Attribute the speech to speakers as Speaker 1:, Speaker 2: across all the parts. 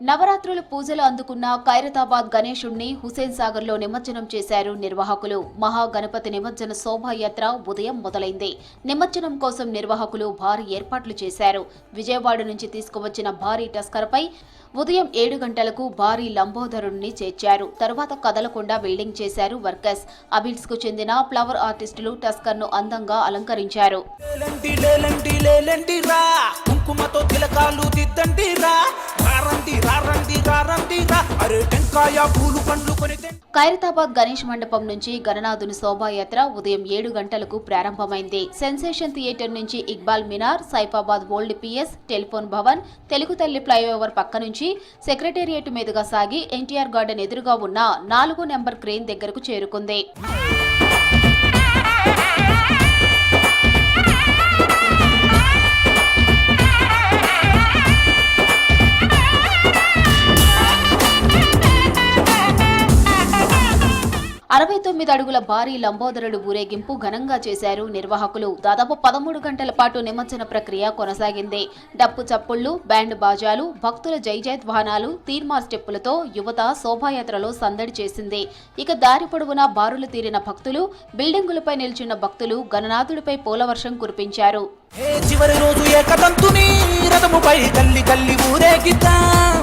Speaker 1: నవరాత్రుల పూజలు అందుకున్న ఖైరతాబాద్ గణేశుణ్ణి హుసేన్ సాగర్ లో నిమజ్జనం చేశారు నిర్వాహకులు. మహాగణపతి నిమజ్జన శోభాయాత్ర ఉదయం మొదలైంది. నిమజ్జనం కోసం నిర్వాహకులు భారీ ఏర్పాట్లు చేశారు. విజయవాడ నుంచి తీసుకువచ్చిన భారీ టస్కర్ పై ఉదయం 7 గంటలకు భారీ లంబోదరుణ్ణి చేర్చారు. తరువాత కదలకుండా వెల్డింగ్ చేశారు వర్కర్స్. అబిల్స్ కు చెందిన ఫ్లవర్ ఆర్టిస్టులు టస్కర్ ను అందంగా అలంకరించారు. ఖైరతాబాద్ గణేష్ మండపం నుంచి గణనాథుని శోభాయాత్ర ఉదయం 7 గంటలకు ప్రారంభమైంది. సెన్సేషన్ థియేటర్ నుంచి Iqbal Minar, Saifabad old PS, telephone Bhavan, Telugu Thalli flyover పక్క నుంచి సెక్రటేరియట్ మీదుగా సాగి ఎన్టీఆర్ గార్డెన్ ఎదురుగా ఉన్న 4వ నెంబర్ క్రేన్ దగ్గరకు చేరుకుంది. 69 అడుగుల భారీ లంబోదరుడు ఊరేగింపు ఘనంగా చేశారు నిర్వాహకులు. దాదాపు 13 గంటల పాటు నిమజ్జన ప్రక్రియ కొనసాగింది. డప్పు చప్పుళ్లు, బ్యాండ్ బాజాలు, భక్తుల జైజయధ్వానాలు, తీర్మార్ స్టెప్పులతో యువత శోభాయాత్రలో సందడి చేసింది. ఇక దారి పొడవునా బారులు తీరిన భక్తులు, బిల్డింగులపై నిల్చున్న భక్తులు గణనాథుడిపై పూలవర్షం కురిపించారు.
Speaker 2: చివరి రోజు ఏకదంతుని రథముపై గల్లి గల్లి ఊరేగిద్దాం,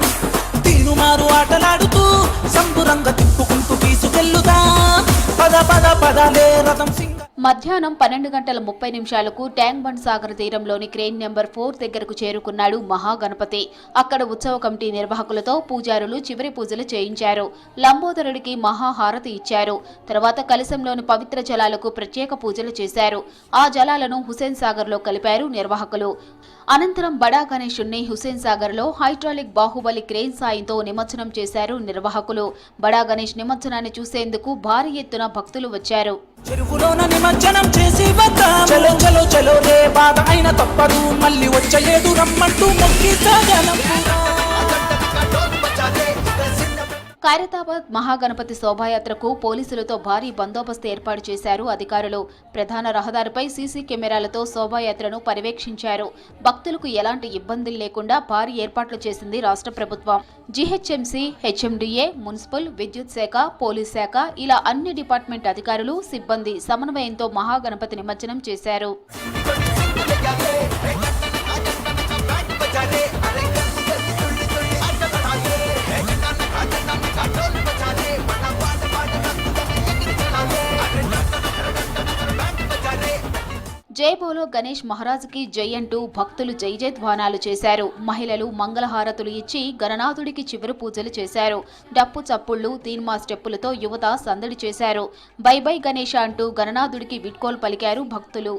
Speaker 2: తీనుమారు ఆటలాడుతూ సంబురంగా తిప్పుకుంటూ తీసుకెళ్ళుదా పద పద పదలే రథం సింగ.
Speaker 1: మధ్యాహ్నం 12 గంటల 30 నిమిషాలకు ట్యాంక్ బండ్ సాగర్ తీరంలోని క్రేన్ నెంబర్ 4 దగ్గరకు చేరుకున్నాడు మహాగణపతి. అక్కడ ఉత్సవ కమిటీ నిర్వాహకులతో పూజారులు చివరి పూజలు చేయించారు. లంబోదరుడికి మహాహారతి ఇచ్చారు. తర్వాత కలశంలోని పవిత్ర జలాలకు ప్రత్యేక పూజలు చేశారు. ఆ జలాలను హుసేన్ సాగర్ లో కలిపారు నిర్వాహకులు. అనంతరం బడా గణేశుణ్ణి హుసేన్ సాగర్ లో హైడ్రాలిక్ బాహుబలి క్రేన్ సాయంతో నిమజ్జనం చేశారు నిర్వాహకులు. బడా గణేష్ నిమజ్జనాన్ని చూసేందుకు భారీ ఎత్తున భక్తులు వచ్చారు.
Speaker 2: చెరువులోన నిమజ్జనం చేసి వద్దాం, చలో చలో చలో రే బాధ అయిన తప్పదు, మళ్ళీ వచ్చలేదు రమ్మంటూ మొక్కి సాగలం.
Speaker 1: ఖైరతాబాద్ మహాగణపతి శోభాయాత్రకు పోలీసులతో భారీ బందోబస్తు ఏర్పాటు చేశారు అధికారులు. ప్రధాన రహదారిపై సీసీ కెమెరాలతో శోభాయాత్రను పర్యవేక్షించారు. భక్తులకు ఎలాంటి ఇబ్బందులు లేకుండా భారీ ఏర్పాట్లు చేసింది రాష్ట్ర ప్రభుత్వం. జీహెచ్ఎంసీ, హెచ్ఎండిఏ, మున్సిపల్, విద్యుత్ శాఖ, పోలీస్ శాఖ ఇలా అన్ని డిపార్ట్మెంట్ అధికారులు, సిబ్బంది సమన్వయంతో మహాగణపతి నిమజ్జనం చేశారు. జై బోలో గణేష్ మహారాజ్కి జై అంటూ భక్తులు జైజయధ్వానాలు చేశారు. మహిళలు మంగళహారతులు ఇచ్చి గణనాథుడికి చివరి పూజలు చేశారు. డప్పు చప్పుళ్లు, తీన్మా స్టెప్పులతో యువత సందడి చేశారు. బై బై గణేష అంటూ గణనాథుడికి వీడ్కోలు పలికారు భక్తులు.